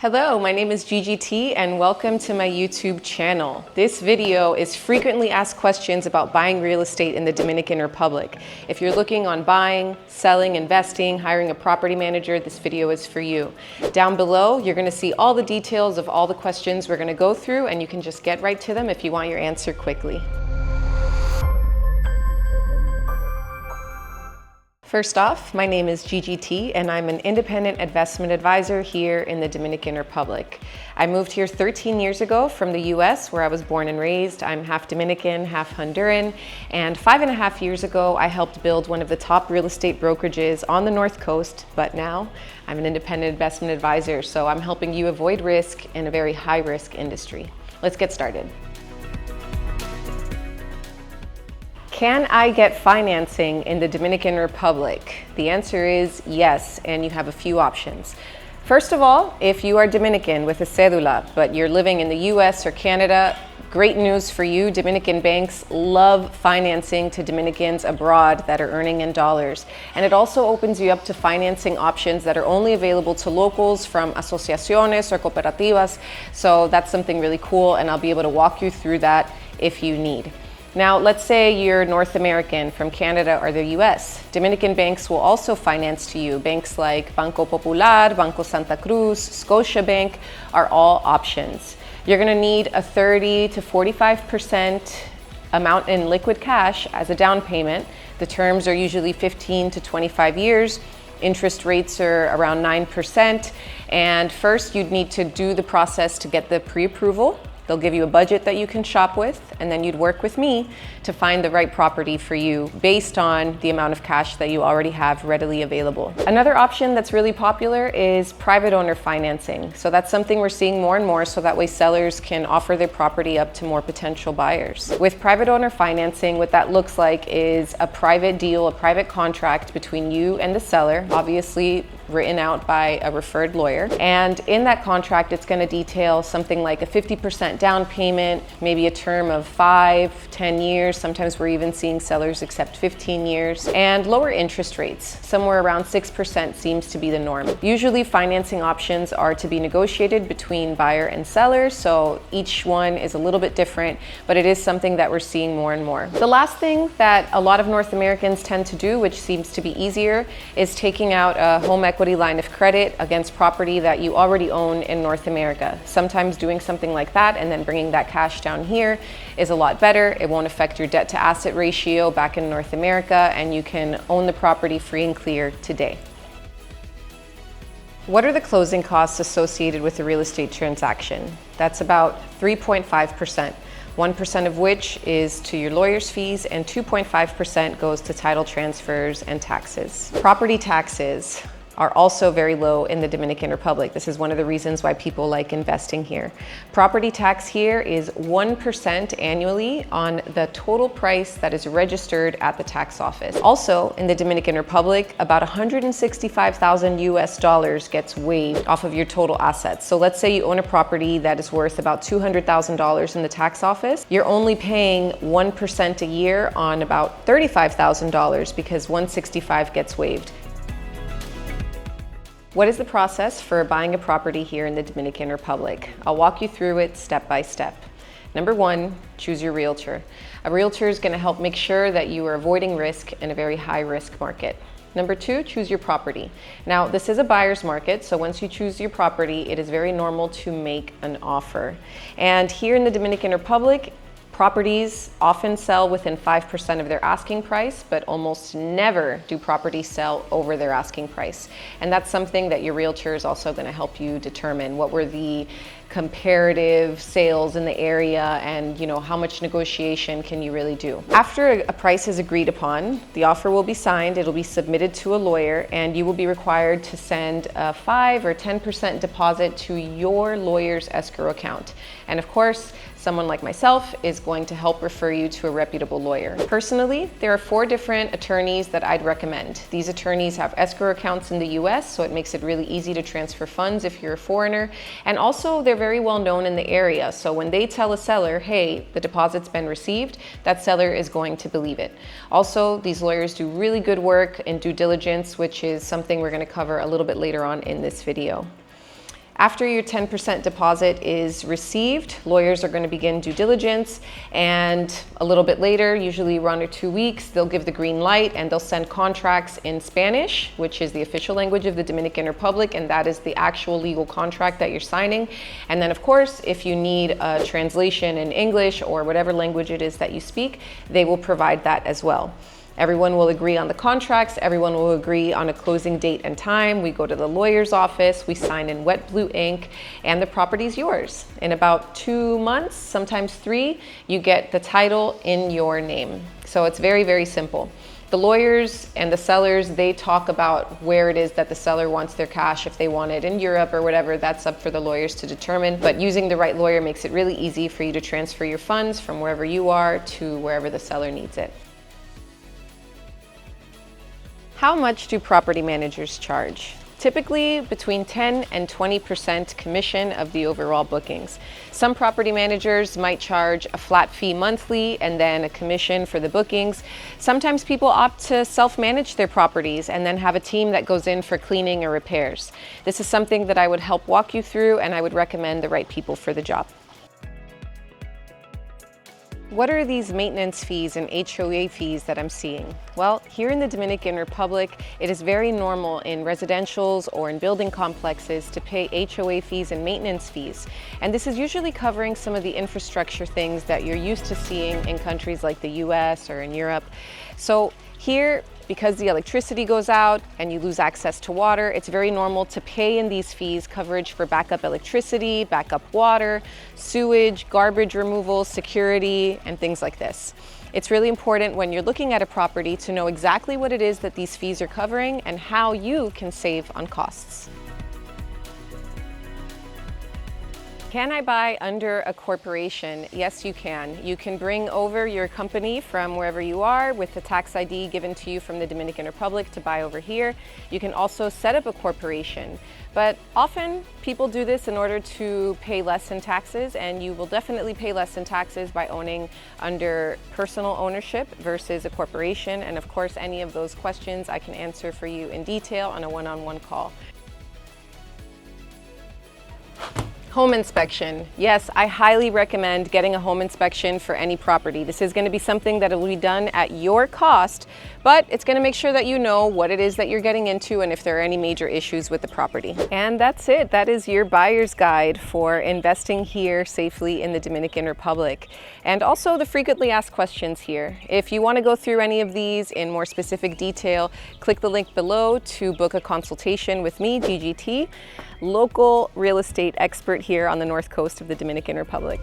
Hello, my name is GGT and welcome to my YouTube channel. This video is frequently asked questions about buying real estate in the Dominican Republic. If you're looking on buying, selling, investing, hiring a property manager, this video is for you. Down below, you're going to see all the details of all the questions we're going to go through, and you can just get right to them if you want your answer quickly. First off, my name is GGT and I'm an independent investment advisor here in the Dominican Republic. I moved here 13 years ago from the US, where I was born and raised. I'm half Dominican, half Honduran, and 5.5 years ago I helped build one of the top real estate brokerages on the North Coast, but now I'm an independent investment advisor, so I'm helping you avoid risk in a very high risk industry. Let's get started. Can I get financing in the Dominican Republic? The answer is yes, and you have a few options. First of all, if you are Dominican with a cédula, but you're living in the US or Canada, great news for you. Dominican banks love financing to Dominicans abroad that are earning in dollars. And it also opens you up to financing options that are only available to locals from asociaciones or cooperativas. So that's something really cool, and I'll be able to walk you through that if you need. Now, let's say you're North American from Canada or the US. Dominican banks will also finance to you. Banks like Banco Popular, Banco Santa Cruz, Scotiabank are all options. You're gonna need a 30 to 45% amount in liquid cash as a down payment. The terms are usually 15 to 25 years. Interest rates are around 9%. And first, you'd need to do the process to get the pre-approval. They'll give you a budget that you can shop with, and then you'd work with me to find the right property for you based on the amount of cash that you already have readily available. Another option that's really popular is private owner financing. So that's something we're seeing more and more, so that way sellers can offer their property up to more potential buyers. With private owner financing, what that looks like is a private deal, a private contract between you and the seller, obviously written out by a referred lawyer. And in that contract, it's going to detail something like a 50% down payment, maybe a term of 5-10 years. Sometimes we're even seeing sellers accept 15 years, and lower interest rates. Somewhere around 6% seems to be the norm. Usually financing options are to be negotiated between buyer and seller, so each one is a little bit different, but it is something that we're seeing more and more. The last thing that a lot of North Americans tend to do, which seems to be easier, is taking out a home equity line of credit against property that you already own in North America. Sometimes doing something like that and then bringing that cash down here is a lot better. It won't affect your debt to asset ratio back in North America, and you can own the property free and clear today. What are the closing costs associated with a real estate transaction? That's about 3.5%. 1% of which is to your lawyer's fees, and 2.5% goes to title transfers and taxes. Property taxes are also very low in the Dominican Republic. This is one of the reasons why people like investing here. Property tax here is 1% annually on the total price that is registered at the tax office. Also, in the Dominican Republic, about $165,000 US gets waived off of your total assets. So let's say you own a property that is worth about $200,000 in the tax office. You're only paying 1% a year on about $35,000 because $165,000 gets waived. What is the process for buying a property here in the Dominican Republic? I'll walk you through it step by step. Number one, choose your realtor. A realtor is going to help make sure that you are avoiding risk in a very high risk market. Number two, choose your property. Now, this is a buyer's market, so once you choose your property, it is very normal to make an offer. And here in the Dominican Republic, properties often sell within 5% of their asking price, but almost never do properties sell over their asking price. And that's something that your realtor is also going to help you determine. What were the comparative sales in the area, and how much negotiation can you really do? After a price is agreed upon, the offer will be signed, it'll be submitted to a lawyer, and you will be required to send a 5 or 10% deposit to your lawyer's escrow account. And of course, someone like myself is going to help refer you to a reputable lawyer. Personally, there are 4 different attorneys that I'd recommend. These attorneys have escrow accounts in the US, so it makes it really easy to transfer funds if you're a foreigner. And also, they're very well known in the area. So when they tell a seller, hey, the deposit's been received, that seller is going to believe it. Also, these lawyers do really good work in due diligence, which is something we're going to cover a little bit later on in this video. After your 10% deposit is received, lawyers are going to begin due diligence, and a little bit later, usually 1 or 2 weeks, they'll give the green light and they'll send contracts in Spanish, which is the official language of the Dominican Republic, and that is the actual legal contract that you're signing. And then of course, if you need a translation in English or whatever language it is that you speak, they will provide that as well. Everyone will agree on the contracts, everyone will agree on a closing date and time. We go to the lawyer's office, we sign in wet blue ink, and the property's yours. In about 2 months, sometimes 3, you get the title in your name. So it's very, very simple. The lawyers and the sellers, they talk about where it is that the seller wants their cash. If they want it in Europe or whatever, that's up for the lawyers to determine. But using the right lawyer makes it really easy for you to transfer your funds from wherever you are to wherever the seller needs it. How much do property managers charge? Typically between 10 and 20% commission of the overall bookings. Some property managers might charge a flat fee monthly and then a commission for the bookings. Sometimes people opt to self-manage their properties and then have a team that goes in for cleaning or repairs. This is something that I would help walk you through, and I would recommend the right people for the job. What are these maintenance fees and HOA fees that I'm seeing? Well, here in the Dominican Republic, it is very normal in residentials or in building complexes to pay HOA fees and maintenance fees. And this is usually covering some of the infrastructure things that you're used to seeing in countries like the US or in Europe. So here, because the electricity goes out and you lose access to water, it's very normal to pay in these fees coverage for backup electricity, backup water, sewage, garbage removal, security, and things like this. It's really important when you're looking at a property to know exactly what it is that these fees are covering and how you can save on costs. Can I buy under a corporation? Yes, you can. You can bring over your company from wherever you are with the tax ID given to you from the Dominican Republic to buy over here. You can also set up a corporation, but often people do this in order to pay less in taxes, and you will definitely pay less in taxes by owning under personal ownership versus a corporation. And of course, any of those questions I can answer for you in detail on a one-on-one call. Home inspection. Yes, I highly recommend getting a home inspection for any property. This is going to be something that will be done at your cost, but it's going to make sure that you know what it is that you're getting into and if there are any major issues with the property. And that's it. That is your buyer's guide for investing here safely in the Dominican Republic. And also the frequently asked questions here. If you want to go through any of these in more specific detail, click the link below to book a consultation with me, GGT, local real estate expert here on the north coast of the Dominican Republic.